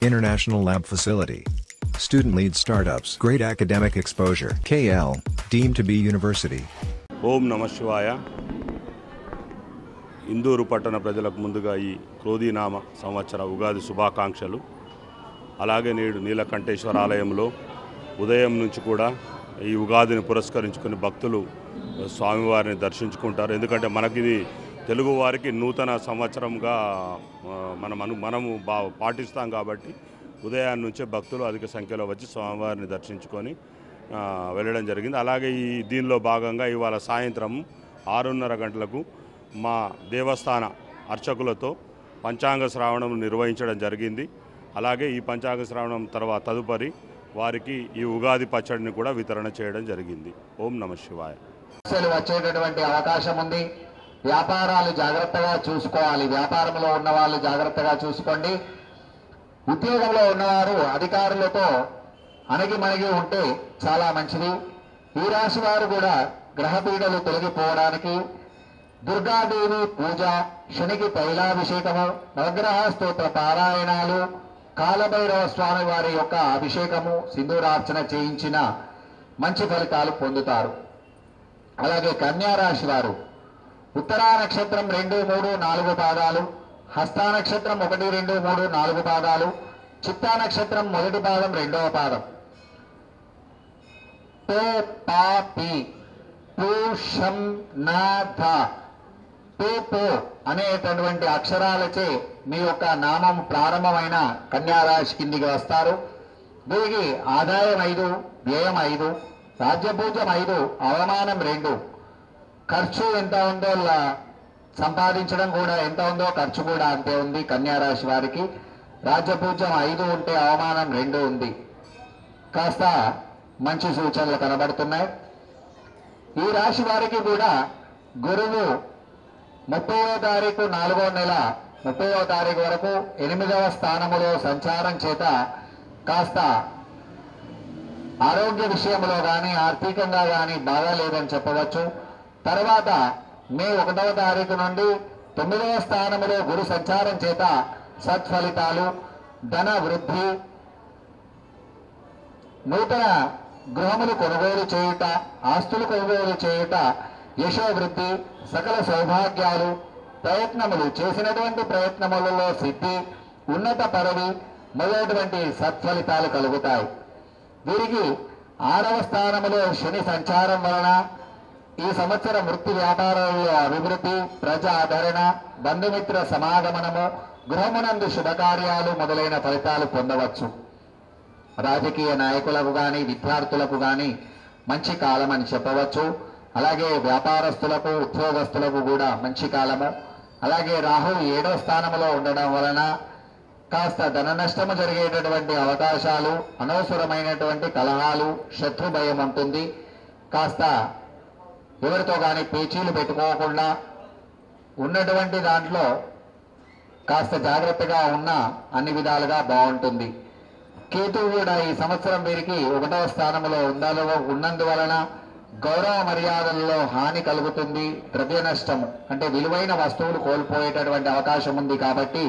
International lab facility. Student-led startups. Great academic exposure. KL, deemed to be university. ఓం నమ శివాయ. ఇందూరు పట్టణ ప్రజలకు ముందుగా ఈ క్రోధీనామ సంవత్సర ఉగాది శుభాకాంక్షలు. అలాగే నేడు నీలకంఠేశ్వర ఆలయంలో ఉదయం నుంచి కూడా ఈ ఉగాదిని పురస్కరించుకుని భక్తులు స్వామివారిని దర్శించుకుంటారు. ఎందుకంటే మనకిది తెలుగువారికి నూతన సంవత్సరంగా మనము పాటిస్తాం కాబట్టి ఉదయాన్నే నుంచే భక్తులు అధిక సంఖ్యలో వచ్చి స్వామివారిని దర్శించుకొని వెళ్ళడం జరిగింది. అలాగే ఈ దీనిలో భాగంగా ఇవాళ సాయంత్రం 6:30 గంటలకు మా దేవస్థాన అర్చకులతో పంచాంగ శ్రావణం నిర్వహించడం జరిగింది. అలాగే ఈ పంచాంగ శ్రావణం తర్వాత తదుపరి వారికి ఈ ఉగాది పచ్చడిని కూడా వితరణ చేయడం జరిగింది. ఓం నమ శివాయ. వచ్చేటటువంటి అవకాశం ఉంది. వ్యాపారాలు జాగ్రత్తగా చూసుకోవాలి. వ్యాపారంలో ఉన్న వాళ్ళు జాగ్రత్తగా చూసుకోండి. ఉద్యోగంలో ఉన్నవారు అధికారులతో అణగిమణిగి ఉంటే చాలా మంచిది. ఈ రాశి వారు కూడా గ్రహపీడలు తొలగిపోవడానికి దుర్గాదేవి పూజ, శనికి తైలాభిషేకము, నవగ్రహ స్తోత్ర పారాయణాలు, కాలభైరవ స్వామి వారి యొక్క అభిషేకము, సింధూరార్చన చేయించిన మంచి ఫలితాలు పొందుతారు. అలాగే కన్యా రాశి వారు ఉత్తరా నక్షత్రం 2, 3, 4 పాదాలు, హస్తా నక్షత్రం 1, 2, 3, 4 పాదాలు, చిత్తా నక్షత్రం 1వ పాదం 2వ పాదం, పే పా పి పూషం నాథ పే పో అనేటటువంటి అక్షరాలచే మీ యొక్క నామం ప్రారంభమైన కన్యారాశి కిందికి వస్తారు. దీనికి ఆదాయం 5, వ్యయం 5, రాజ్యపూజ్యం 5, అవమానం 2. ఖర్చు ఎంత ఉందో సంపాదించడం కూడా ఎంత ఉందో ఖర్చు కూడా అంతే ఉంది. కన్యారాశి వారికి రాజ్యపూజ్యం 5 ఉంటే అవమానం 2 ఉంది. కాస్త మంచి సూచనలు కనబడుతున్నాయి. ఈ రాశి వారికి కూడా గురువు 30వ తారీఖు 4వ నెల 30వ తారీఖు వరకు 8వ స్థానములో సంచారం చేత కాస్త ఆరోగ్య విషయంలో కానీ ఆర్థికంగా కానీ బాగాలేదని చెప్పవచ్చు. తర్వాత మే 1వ తారీఖు నుండి 9వ స్థానములో గురు సంచారం చేత సత్ఫలితాలు, ధన వృద్ధి, నూతన గృహములు కొనుగోలు చేయుట, ఆస్తులు కొనుగోలు చేయుట, యశోవృద్ధి, సకల సౌభాగ్యాలు, ప్రయత్నములు చేసినటువంటి ప్రయత్నములలో సిద్ధి, ఉన్నత పదవి మొదలైనటువంటి సత్ఫలితాలు కలుగుతాయి. వీరికి 6వ స్థానములో శని సంచారం వలన ఈ సంవత్సరం వృత్తి వ్యాపారాలలో అభివృద్ధి, ప్రజా ఆదరణ, బంధుమిత్ర సమాగమనము, గృహమునందు శుభకార్యాలు మొదలైన ఫలితాలు పొందవచ్చు. రాజకీయ నాయకులకు కానీ విద్యార్థులకు కానీ మంచి కాలం అని చెప్పవచ్చు. అలాగే వ్యాపారస్తులకు, ఉద్యోగస్తులకు కూడా మంచి కాలము. అలాగే రాహు 7వ స్థానంలో ఉండడం వలన కాస్త ధన నష్టము జరిగేటటువంటి అవకాశాలు, అనవసరమైనటువంటి కలహాలు, శత్రు భయం ఉంటుంది. కాస్త ఎవరితో కానీ పేచీలు పెట్టుకోకుండా ఉన్నటువంటి దాంట్లో కాస్త జాగ్రత్తగా ఉన్నా అన్ని విధాలుగా బాగుంటుంది. కేతువు కూడా ఈ సంవత్సరం వీరికి 1వ స్థానంలో ఉన్నందువలన గౌరవ మర్యాదలలో హాని కలుగుతుంది. ద్రవ్య నష్టము అంటే విలువైన వస్తువులు కోల్పోయేటటువంటి అవకాశం ఉంది కాబట్టి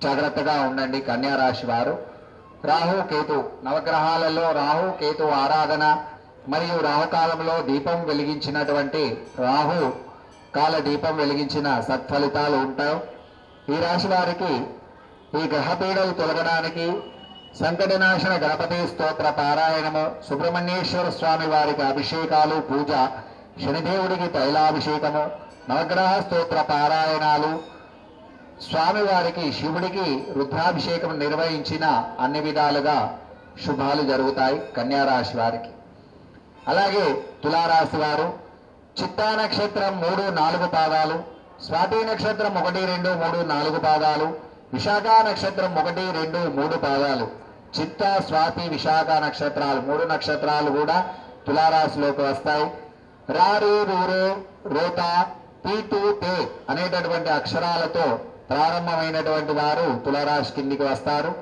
జాగ్రత్తగా ఉండండి కన్యారాశి వారు. రాహు కేతు నవగ్రహాలలో రాహు కేతు ఆరాధన మరియు రాహుకాలంలో దీపం వెలిగించినటువంటి రాహు కాల దీపం వెలిగించిన సత్ఫలితాలు ఉంటాయి. ఈ రాశి వారికి ఈ గ్రహపీడలు తొలగడానికి సంకటనాశన గణపతి స్తోత్ర పారాయణము, సుబ్రహ్మణ్యేశ్వర స్వామి వారికి అభిషేకాలు, పూజ, శనిదేవుడికి తైలాభిషేకము, నవగ్రహ స్తోత్ర పారాయణాలు, స్వామివారికి శివుడికి రుద్రాభిషేకం నిర్వహించిన అన్ని విధాలుగా శుభాలు జరుగుతాయి కన్యారాశి వారికి. అలాగే తులారాశి వారు చిత్తా నక్షత్రం 3, 4 పాదాలు, స్వాతి నక్షత్రం 1, 2, 3, 4 పాదాలు, విశాఖ నక్షత్రం 1, 2, 3 పాదాలు, చిత్త, స్వాతి, విశాఖ నక్షత్రాలు 3 నక్షత్రాలు కూడా తులారాశిలోకి వస్తాయి. రారు, రూరే, రోత, పీటు, తే అనేటటువంటి అక్షరాలతో ప్రారంభమైనటువంటి వారు తులారాశి కిందికి వస్తారు.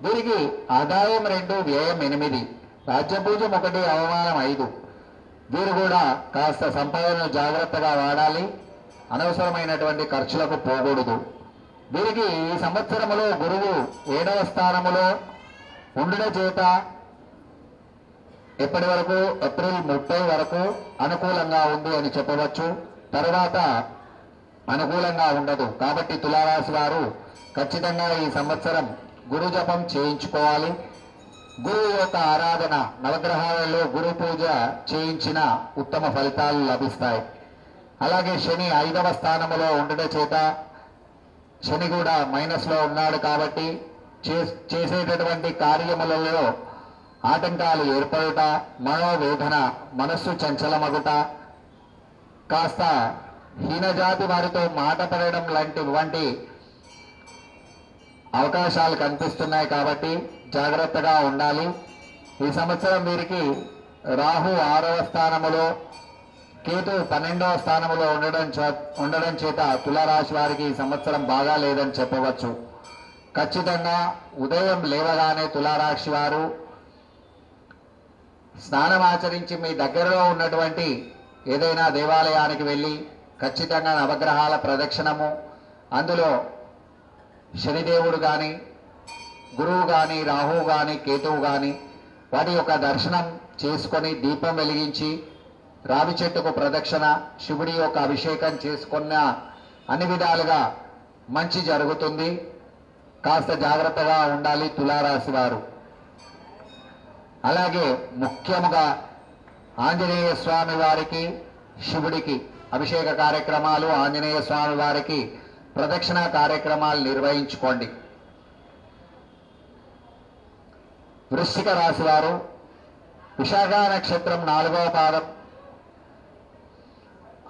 వీరికి ఆదాయం 2, వ్యయం 8, రాజ్యపూజ్యం 1, అవమానం 5. వీరు కూడా కాస్త సంపాదనను జాగ్రత్తగా వాడాలి. అనవసరమైనటువంటి ఖర్చులకు పోకూడదు. వీరికి ఈ సంవత్సరములో గురువు 7వ స్థానములో ఉండుట చేత ఎప్పటి వరకు ఏప్రిల్ 30 వరకు అనుకూలంగా ఉంది అని చెప్పవచ్చు. తర్వాత అనుకూలంగా ఉండదు. కాబట్టి తులారాశి వారు ఖచ్చితంగా ఈ సంవత్సరం గురు జపం చేయించుకోవాలి. గురువు యొక్క ఆరాధన, నవగ్రహాలలో గురు పూజ చేయించిన ఉత్తమ ఫలితాలు లభిస్తాయి. అలాగే శని 5వ స్థానములో ఉండట చేత శని కూడా మైనస్లో ఉన్నాడు కాబట్టి చేసేటటువంటి కార్యములలో ఆటంకాలు ఏర్పడుట, మనోవేదన, మనస్సు చంచలమగుట, కాస్త హీనజాతి వారితో మాట పడడం వంటి అవకాశాలు కనిపిస్తున్నాయి. కాబట్టి జాగ్రత్తగా ఉండాలి. ఈ సంవత్సరం వీరికి రాహు 6వ స్థానములో, కేతు 12వ స్థానములో ఉండడం చేత తులారాశి వారికి ఈ సంవత్సరం బాగా లేదని చెప్పవచ్చు. ఖచ్చితంగా ఉదయం లేవగానే తులారాశి వారు స్నానం ఆచరించి మీ దగ్గరలో ఉన్నటువంటి ఏదైనా దేవాలయానికి వెళ్ళి ఖచ్చితంగా నవగ్రహాల ప్రదక్షిణము, అందులో శనిదేవుడు కానీ, గురువు కానీ, రాహువు కానీ, కేతువు కానీ వాటి యొక్క దర్శనం చేసుకొని దీపం వెలిగించి రావి చెట్టుకు ప్రదక్షిణ, శివుడి యొక్క అభిషేకం చేసుకున్న అన్ని విధాలుగా మంచి జరుగుతుంది. కాస్త జాగ్రత్తగా ఉండాలి తులారాశి వారు. అలాగే ముఖ్యముగా ఆంజనేయ స్వామి వారికి, శివుడికి అభిషేక కార్యక్రమాలు, ఆంజనేయ స్వామి వారికి ప్రదక్షిణ కార్యక్రమాలు నిర్వహించుకోండి. వృశ్చిక రాశి వారు విశాఖ నక్షత్రం 4వ పాదం,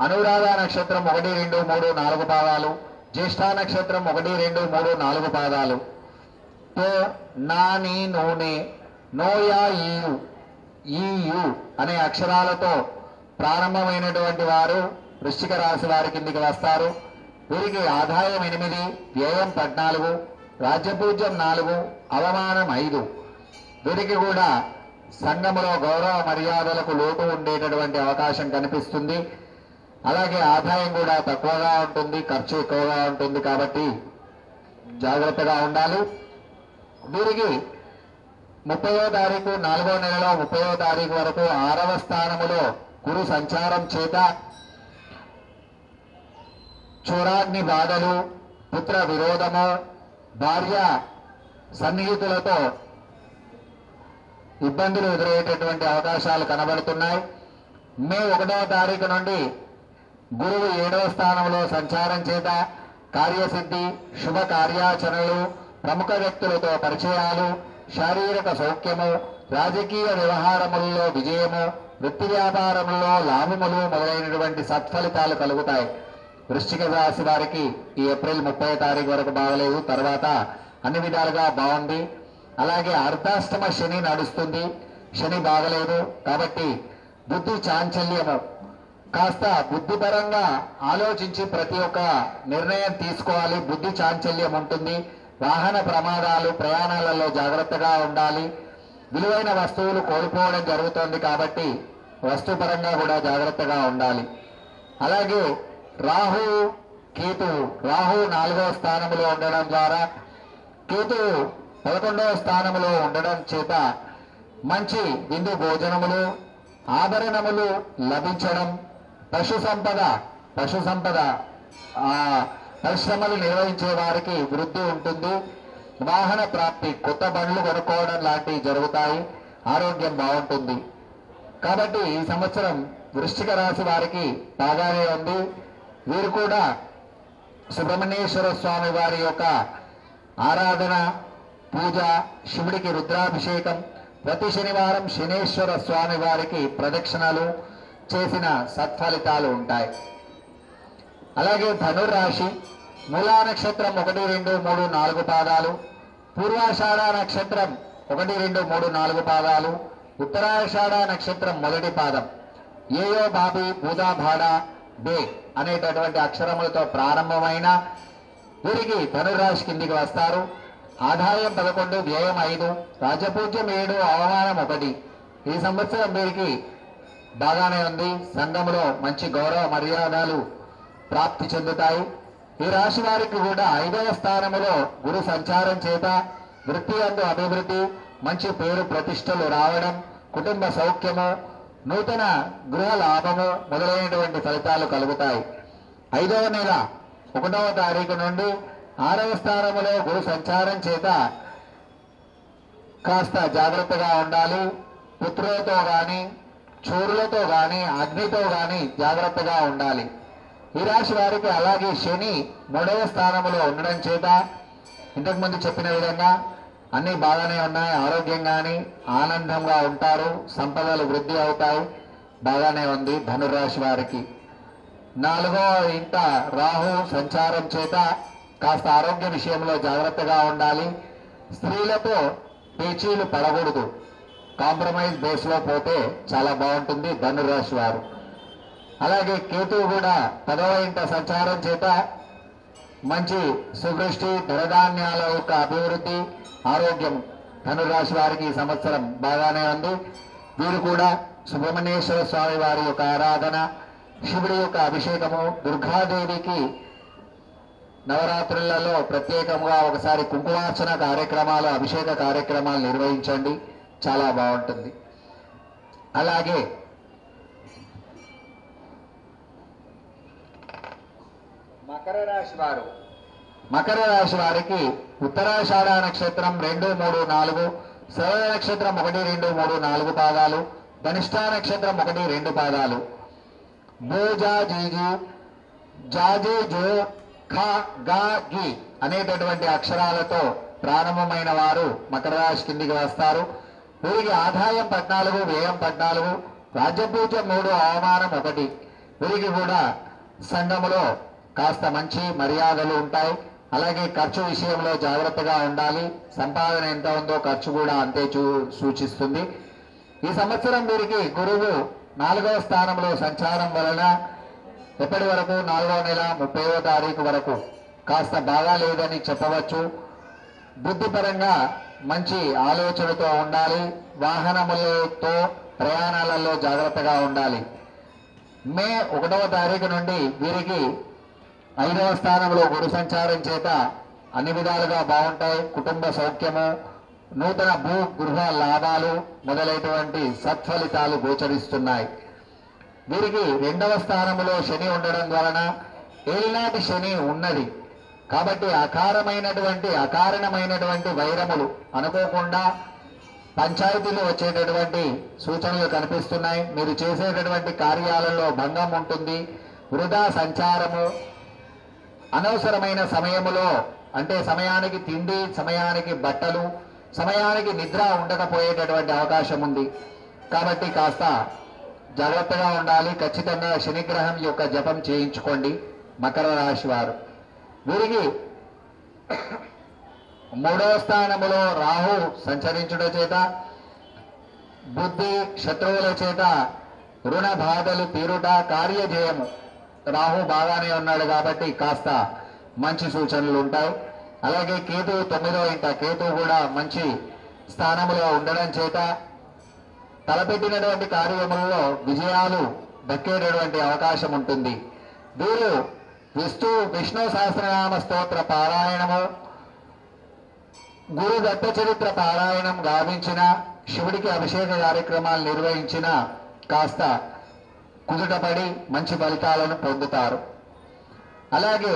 అనురాధ నక్షత్రం 1, 2, 3, 4 పాదాలు, జ్యేష్ఠ నక్షత్రం 1, 2, 3, 4 పాదాలు, తో నాని నూనె నోయా ఈయు అనే అక్షరాలతో ప్రారంభమైనటువంటి వారు వృశ్చిక రాశి వారి కిందికి వస్తారు. వీరికి ఆదాయం 8, వ్యయం 14, రాజ్యపూజ్యం 4, అవమానం 5. వీరికి కూడా సంఘములో గౌరవ మర్యాదలకు లోటు ఉండేటటువంటి అవకాశం కనిపిస్తుంది. అలాగే ఆదాయం కూడా తక్కువగా ఉంటుంది, ఖర్చు ఎక్కువగా ఉంటుంది. కాబట్టి జాగ్రత్తగా ఉండాలి. వీరికి 30వ తారీఖు 4వ నెలలో 30వ తారీఖు వరకు 6వ స్థానములో గురు సంచారం చేత చూరాగ్ని బాధలు, పుత్ర విరోధము, భార్య సన్నిహితులతో ఇబ్బందులు ఎదురయ్యేటటువంటి అవకాశాలు కనబడుతున్నాయి. మే 1వ తారీఖు నుండి గురువు 7వ స్థానంలో సంచారం చేత కార్యసిద్ధి, శుభ కార్యాచరణలు, ప్రముఖ వ్యక్తులతో పరిచయాలు, శారీరక సౌఖ్యము, రాజకీయ వ్యవహారములలో విజయము, వృత్తి వ్యాపారములలో లాభములు మొదలైనటువంటి సత్ఫలితాలు కలుగుతాయి. వృశ్చిక రాశి వారికి ఈ ఏప్రిల్ 30వ తారీఖు వరకు బాగలేదు, తర్వాత అన్ని విధాలుగా బాగుంది. అలాగే అర్ధాష్టమ శని నడుస్తుంది, శని బాగలేదు. కాబట్టి బుద్ధి చాంచల్యము, కాస్త బుద్ధిపరంగా ఆలోచించి ప్రతి ఒక్క నిర్ణయం తీసుకోవాలి. బుద్ధి చాంచల్యం ఉంటుంది. వాహన ప్రమాదాలు, ప్రయాణాలలో జాగ్రత్తగా ఉండాలి. విలువైన వస్తువులు కోల్పోవడం జరుగుతుంది కాబట్టి వస్తుపరంగా కూడా జాగ్రత్తగా ఉండాలి. అలాగే రాహు కేతు, రాహు 4వ స్థానంలో ఉండడం ద్వారా, కేతు 11వ స్థానంలో ఉండడం చేత మంచి విందు భోజనములు, ఆభరణములు లభించడం, పశు సంపద పరిశ్రమలు నిర్వహించే వారికి వృద్ధి ఉంటుంది. వాహన ప్రాప్తి, కొత్త బండ్లు కొనుక్కోవడం లాంటివి జరుగుతాయి. ఆరోగ్యం బాగుంటుంది. కాబట్టి ఈ సంవత్సరం వృశ్చిక రాశి వారికి బాగానే ఉంది. వీరు కూడా సుబ్రహ్మణ్యేశ్వర స్వామి వారి యొక్క ఆరాధన, పూజ, శివుడికి రుద్రాభిషేకం, ప్రతి శనివారం శనేశ్వర స్వామి వారికి ప్రదక్షిణలు చేసిన సత్ఫలితాలు ఉంటాయి. అలాగే ధనుర్రాశి మూలా నక్షత్రం 1, 2, 3, 4 పాదాలు, పూర్వాషాఢ నక్షత్రం 1, 2, 3, 4 పాదాలు, ఉత్తరాషాఢ నక్షత్రం 1వ పాదం, ఏయో బాబి బూదా భాడా బే అనేటటువంటి అక్షరములతో ప్రారంభమైన వీరికి ధనుర్రాశి కిందికి వస్తారు. ఆదాయం 11, వ్యయం 5, రాజపూజ్యం 7, అవమానం 1. ఈ సంవత్సరం వీరికి బాగానే ఉంది. సంఘంలో మంచి గౌరవ మర్యాదలు ప్రాప్తి చెందుతాయి. ఈ రాశి వారికి కూడా 5వ స్థానములో గురు సంచారం చేత వృత్తి యందు అభివృద్ధి, మంచి పేరు ప్రతిష్టలు రావడం, కుటుంబ సౌఖ్యము, నూతన గృహ లాభము మొదలైనటువంటి ఫలితాలు కలుగుతాయి. 5వ నెల 1వ తారీఖు నుండి 6వ స్థానములో గురు సంచారం చేత కాస్త జాగ్రత్తగా ఉండాలి. పుత్రులతో గాని, చూరులతో గాని, అగ్నితో గాని జాగ్రత్తగా ఉండాలి. ఈ రాశి వారికి అలాగే శని 3వ స్థానంలో ఉండడం చేత ఇంతకుముందు చెప్పిన విధంగా అన్ని బాగానే ఉన్నాయి. ఆరోగ్యంగాని ఆనందంగా ఉంటారు, సంపదలు వృద్ధి అవుతాయి, బాగానే ఉంది. ధనురాశి వారికి 4వ ఇంట రాహు సంచారం చేత కాస్త ఆరోగ్య విషయంలో జాగ్రత్తగా ఉండాలి. స్త్రీలతో పేచీలు పడకూడదు, కాంప్రమైజ్ బేస్లో పోతే చాలా బాగుంటుంది ధనురాశి వారు. అలాగే కేతువు కూడా 10వ ఇంట సంచారం చేత మంచి సువృష్టి, ధనధాన్యాల యొక్క అభివృద్ధి, ఆరోగ్యం ధనురాశి వారికి ఈ సంవత్సరం బాగానే ఉంది. వీరు కూడా సుబ్రహ్మణ్యేశ్వర స్వామి వారి యొక్క ఆరాధన, శివుడి యొక్క అభిషేకము, దుర్గాదేవికి నవరాత్రులలో ప్రత్యేకంగా ఒకసారి కుంకుమార్చన కార్యక్రమాలు, అభిషేక కార్యక్రమాలు నిర్వహించండి, చాలా బాగుంటుంది. అలాగే మకర రాశి వారికి ఉత్తరాషాఢ నక్షత్రం 2, 3, 4, శ్రవణ నక్షత్రం 1, 2, 3, 4 పాదాలు, ధనిష్ఠా నక్షత్రం 1, 2 పాదాలు, బోజా జీజీ జాజే జో ఖా గా గి అనేటటువంటి అక్షరాలతో ప్రారంభమైన వారు మకర రాశి కిందికి వస్తారు. వీరికి ఆదాయం 14, వ్యయం 14, రాజ్యపూజ్యం 3, అవమానం 1. వీరికి కూడా సంఘములో కాస్త మంచి మర్యాదలు ఉంటాయి. అలాగే ఖర్చు విషయంలో జాగ్రత్తగా ఉండాలి. సంపాదన ఎంత ఉందో ఖర్చు కూడా అంతే సూచిస్తుంది. ఈ సంవత్సరం వీరికి గురువు 4వ స్థానంలో సంచారం వలన ఎప్పటి వరకు 4వ నెల 30వ తారీఖు వరకు కాస్త బాగా లేదని చెప్పవచ్చు. బుద్ధిపరంగా మంచి ఆలోచనతో ఉండాలి. వాహనములతో ప్రయాణాలలో జాగ్రత్తగా ఉండాలి. మే 1వ తారీఖు నుండి వీరికి 5వ స్థానంలో గురు సంచారం చేత అన్ని విధాలుగా బాగుంటాయి. కుటుంబ సౌఖ్యము, నూతన భూ గృహ లాభాలు మొదలైనటువంటి సత్ఫలితాలు గోచరిస్తున్నాయి. వీరికి 2వ స్థానంలో శని ఉండడం వలన ఏలినాటి శని ఉన్నది కాబట్టి అకారణమైనటువంటి వైరములు అనుకోకుండా పంచాయతీలు వచ్చేటటువంటి సూచనలు కనిపిస్తున్నాయి. మీరు చేసేటటువంటి కార్యాలలో భంగం ఉంటుంది. వృధా సంచారము, అనవసరమైన సమయములో అంటే సమయానికి తిండి, సమయానికి బట్టలు, సమయానికి నిద్ర ఉండకపోయేటటువంటి అవకాశం ఉంది. కాబట్టి కాస్త జాగ్రత్తగా ఉండాలి. ఖచ్చితంగా శనిగ్రహం యొక్క జపం చేయించుకోండి మకర రాశి వారు. వీరికి 3వ స్థానములో రాహు సంచరించుట చేత బుద్ధి, శత్రువుల చేత రుణ బాధలు తీరుట, కార్యజయము. రాహు బాగానే ఉన్నాడు కాబట్టి కాస్త మంచి సూచనలు ఉంటాయి. అలాగే కేతు 9వ ఇంట, కేతు కూడా మంచి స్థానంలో ఉండడం చేత తలపెట్టినటువంటి కార్యములలో విజయాలు దక్కేటటువంటి అవకాశం ఉంటుంది. వీరు విష్ణు సహస్రనామ స్తోత్ర పారాయణము, గురు దత్త చరిత్ర పారాయణం గావించిన, శివుడికి అభిషేక కార్యక్రమాలు నిర్వహించిన కాస్త కుదుటపడి మంచి ఫలితాలను పొందుతారు. అలాగే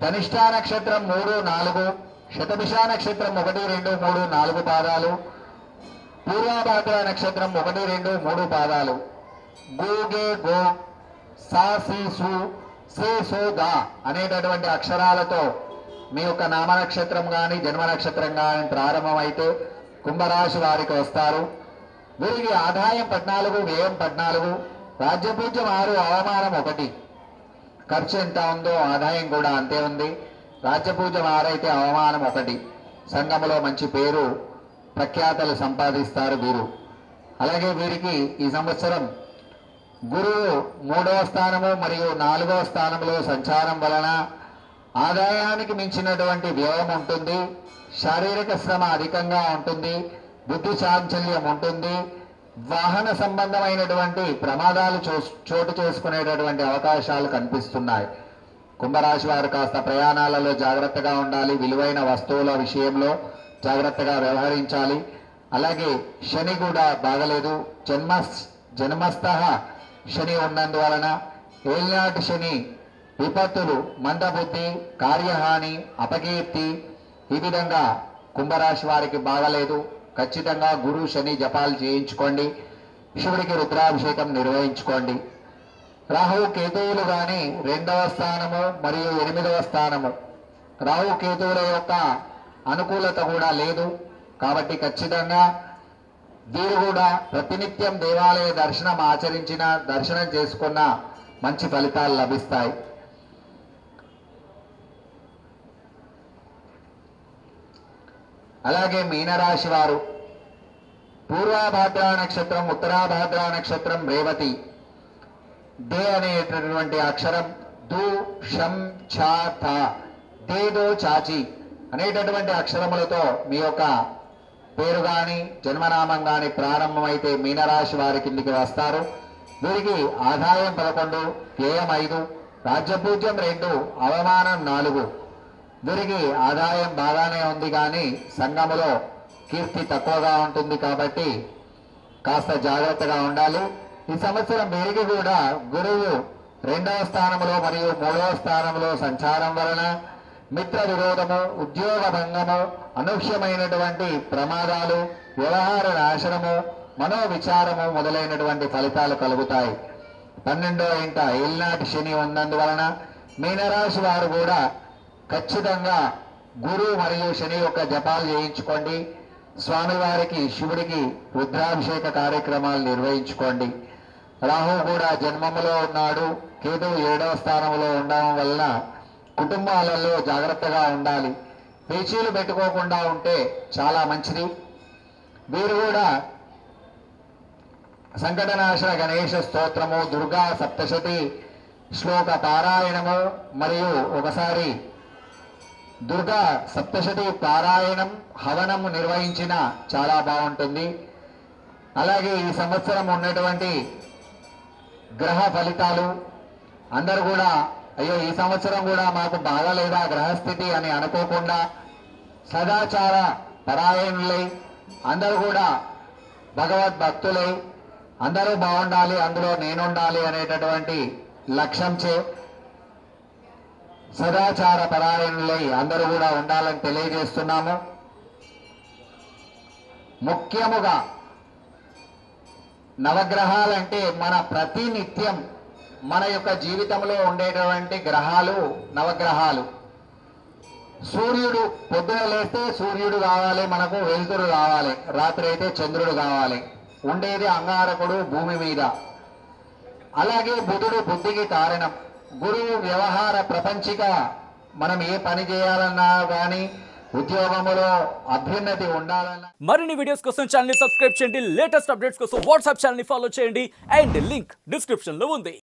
ధనిష్ఠా నక్షత్రం 3, 4, శతభిష నక్షత్రం 1, 2, 3, 4 పాదాలు, పూర్వభాద్ర నక్షత్రం 1, 2, 3 పాదాలు, గోగే గో సా సి సు సే సో దా అనేటటువంటి అక్షరాలతో మీ యొక్క నామ నక్షత్రం కానీ జన్మ నక్షత్రం కానీ ప్రారంభమైతే కుంభరాశి వారికి వస్తారు. వీరికి ఆదాయం 14, వ్యయం 14, రాజ్యపూజ్యం 6, అవమానం 1. ఖర్చు ఎంత ఉందో ఆదాయం కూడా అంతే ఉంది. రాజ్యపూజ్యం 6 అయితే అవమానం 1. సంఘములో మంచి పేరు ప్రఖ్యాతలు సంపాదిస్తారు వీరు. అలాగే వీరికి ఈ సంవత్సరం గురువు 3వ స్థానము మరియు 4వ స్థానంలో సంచారం వలన ఆదాయానికి మించినటువంటి వ్యయం ఉంటుంది. శారీరక శ్రమ అధికంగా ఉంటుంది. బుద్ధి చాంచల్యం ఉంటుంది. వాహన సంబంధమైనటువంటి ప్రమాదాలు చోటు చేసుకునేటటువంటి అవకాశాలు కనిపిస్తున్నాయి. కుంభరాశి వారు కాస్త ప్రయాణాలలో జాగ్రత్తగా ఉండాలి, విలువైన వస్తువుల విషయంలో జాగ్రత్తగా వ్యవహరించాలి. అలాగే శని కూడా బాగలేదు, జన్మస్థ శని ఉన్నందువలన ఏలినాటి శని విపత్తులు, మందబుద్ధి, కార్యహాని, అపకీర్తి ఈ విధంగా కుంభరాశి వారికి బాగలేదు. ఖచ్చితంగా గురు శని జపాలు చేయించుకోండి, శివుడికి రుద్రాభిషేకం నిర్వహించుకోండి. రాహు కేతువులు కానీ 2వ స్థానము మరియు 8వ స్థానము, రాహు కేతువుల యొక్క అనుకూలత కూడా లేదు. కాబట్టి ఖచ్చితంగా వీరు కూడా ప్రతినిత్యం దేవాలయ దర్శనం చేసుకున్న మంచి ఫలితాలు లభిస్తాయి. అలాగే మీనరాశి వారు పూర్వభాద్రా నక్షత్రం, ఉత్తరాభాద్రా నక్షత్రం, రేవతి, దే అనేటటువంటి అక్షరం, దు షం ఛా థ, దేదో చాచి అనేటటువంటి అక్షరములతో మీ యొక్క పేరు కానీ జన్మనామం కానీ ప్రారంభమైతే మీనరాశి వారి కిందికి వస్తారు. వీరికి ఆదాయం 11, వ్యయం 5, రాజ్యపూజ్యం 2, అవమానం 4. వీరికి ఆదాయం బాగానే ఉంది కానీ సంఘములో కీర్తి తక్కువగా ఉంటుంది కాబట్టి కాస్త జాగ్రత్తగా ఉండాలి. ఈ సంవత్సరం వీరికి కూడా గురువు 2వ స్థానంలో మరియు 3వ స్థానంలో సంచారం వలన మిత్ర విరోధము, ఉద్యోగ భంగము, అనూహ్యమైనటువంటి ప్రమాదాలు, వ్యవహార నాశనము, మనోవిచారము మొదలైనటువంటి ఫలితాలు కలుగుతాయి. 12వ ఇంట ఏలినాటి శని ఉన్నందువలన మీనరాశి వారు కూడా ఖచ్చితంగా గురు మరియు శని యొక్క జపాలు చేయించుకోండి. స్వామివారికి, శివుడికి రుద్రాభిషేక కార్యక్రమాలు నిర్వహించుకోండి. రాహు కూడా జన్మములో ఉన్నాడు, కేతువు 7వ స్థానంలో ఉండడం వలన కుటుంబాలలో జాగ్రత్తగా ఉండాలి. పేచీలు పెట్టుకోకుండా ఉంటే చాలా మంచిది. వీరు కూడా సంకటనాశన గణేశ స్తోత్రము, దుర్గా సప్తశతి శ్లోక పారాయణము మరియు ఒకసారి దుర్గా సప్తశతి పారాయణం, హవనము నిర్వహించిన చాలా బాగుంటుంది. అలాగే ఈ సంవత్సరం ఉన్నటువంటి గ్రహ ఫలితాలు అందరూ కూడా అయ్యో ఈ సంవత్సరం కూడా మాకు బాగాలేదా గ్రహస్థితి అని అనుకోకుండా సదాచార పరాయణులై అందరూ కూడా భగవద్భక్తులై అందరూ బాగుండాలి, అందులో నేనుండాలి అనేటటువంటి లక్ష్యంచే సదాచార పరాయణులై అందరూ కూడా ఉండాలని తెలియజేస్తున్నాము. ముఖ్యముగా నవగ్రహాలంటే మన ప్రతినిత్యం మన యొక్క జీవితంలో ఉండేటువంటి గ్రహాలు నవగ్రహాలు. సూర్యుడు పొద్దున లేస్తే సూర్యుడు కావాలి, మనకు వెలుతురు కావాలి, రాత్రి అయితే చంద్రుడు కావాలి. ఉండేది అంగారకుడు భూమి మీద. అలాగే బుధుడు బుద్ధికి కారణం, గురువు వ్యవహార ప్రపంచిక, మనం ఏ పని చేయాలన్నా కానీ ఉద్యోగంలో అభ్యున్నతి ఉండాలన్నా. మరిన్ని వీడియోస్ కోసం ఛానల్ ని సబ్స్క్రైబ్ చేయండి, లేటెస్ట్ అప్డేట్స్ కోసం వాట్సాప్ ఛానల్ ని ఫాలో చేయండి అండ్ లింక్ డిస్క్రిప్షన్ లో ఉంది.